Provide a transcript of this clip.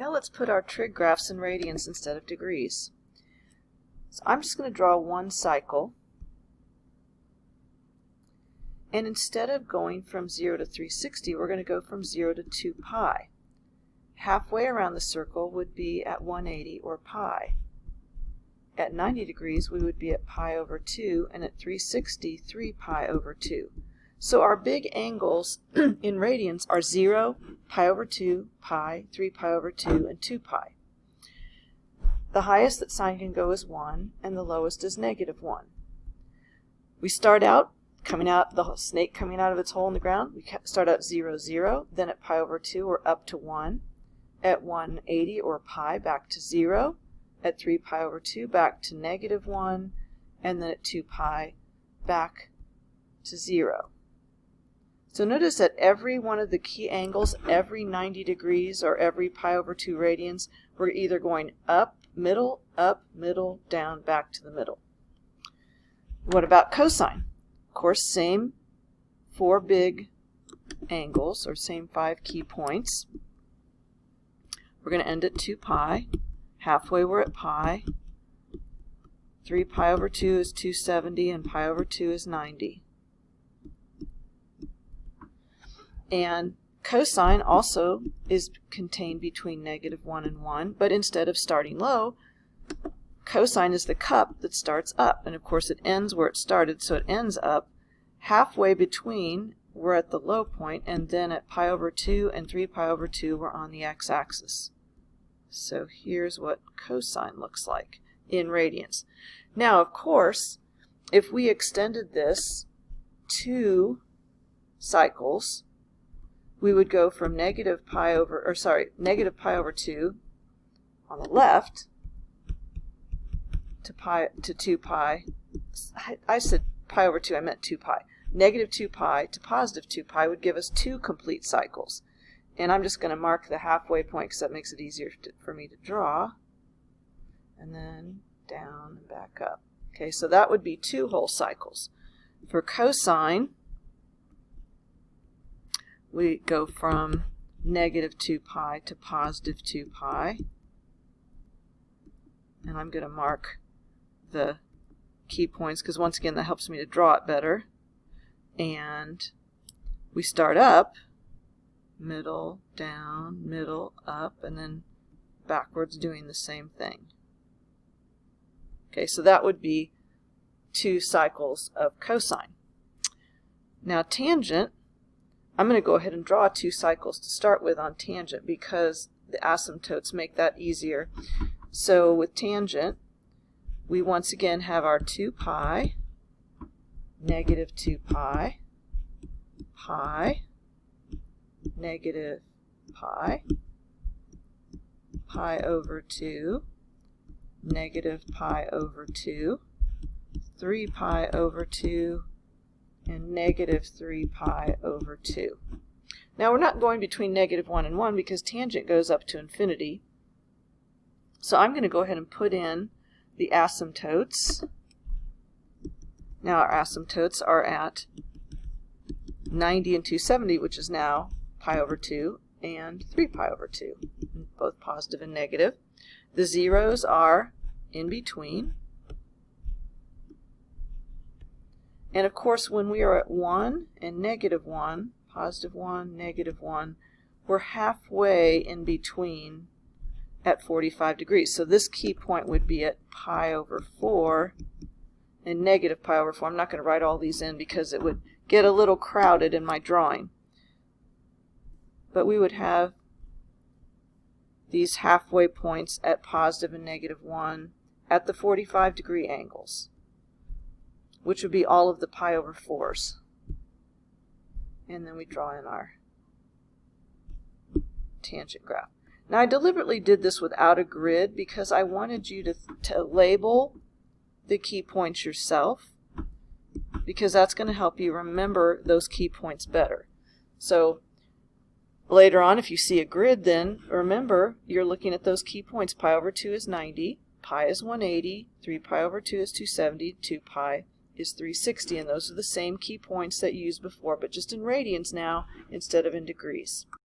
Now let's put our trig graphs in radians instead of degrees. So I'm just going to draw one cycle. And instead of going from 0 to 360, we're going to go from 0 to 2 pi. Halfway around the circle would be at 180 or pi. At 90 degrees, we would be at pi over 2, and at 360, 3 pi over 2. So our big angles in radians are 0, pi over 2, pi, 3 pi over 2, and 2 pi. The highest that sine can go is 1, and the lowest is -1. We start out the snake coming out of its hole in the ground. We start out 0, 0, then at pi over 2 we're up to 1, at 180 or pi back to 0, at 3 pi over 2 back to -1, and then at 2 pi back to 0. So notice that every one of the key angles, every 90 degrees or every pi over 2 radians, we're either going up, middle, down, back to the middle. What about cosine? Of course, same 4 big angles, or same 5 key points. We're going to end at 2 pi. Halfway we're at pi. 3 pi over 2 is 270, and pi over 2 is 90. And cosine also is contained between -1 and 1, but instead of starting low, cosine is the cup that starts up, and of course it ends where it started, so it ends up. Halfway between, we're at the low point, and then at pi over 2 and 3 pi over 2, we're on the x-axis. So here's what cosine looks like in radians. Now, of course, if we extended this 2 cycles, we would go from negative pi over 2 on the left to 2 pi. I said pi over 2, I meant 2 pi. Negative 2 pi to positive 2 pi would give us 2 complete cycles. And I'm just going to mark the halfway point because that makes it easier for me to draw. And then down and back up. Okay, so that would be 2 whole cycles. For cosine, we go from negative 2 pi to positive 2 pi. And I'm going to mark the key points because once again that helps me to draw it better. And we start up, middle, down, middle, up, and then backwards doing the same thing. Okay, so that would be 2 cycles of cosine. Now tangent, I'm going to go ahead and draw 2 cycles to start with on tangent because the asymptotes make that easier. So with tangent, we once again have our 2 pi, negative 2 pi, pi, negative pi, pi over 2, negative pi over 2, 3 pi over 2, and negative 3 pi over 2. Now we're not going between -1 and 1 because tangent goes up to infinity. So I'm going to go ahead and put in the asymptotes. Now our asymptotes are at 90 and 270, which is now pi over 2 and 3 pi over 2, both positive and negative. The zeros are in between. And of course, when we are at 1 and -1, positive 1, -1, we're halfway in between at 45 degrees. So this key point would be at pi over 4 and negative pi over 4. I'm not going to write all these in because it would get a little crowded in my drawing. But we would have these halfway points at positive and -1 at the 45 degree angles, which would be all of the pi over 4s. And then we draw in our tangent graph. Now I deliberately did this without a grid because I wanted you to label the key points yourself, because that's going to help you remember those key points better. So later on, if you see a grid, then remember you're looking at those key points. Pi over 2 is 90, pi is 180, 3 pi over 2 is 270, 2 pi is 360, and those are the same key points that you used before, but just in radians now instead of in degrees.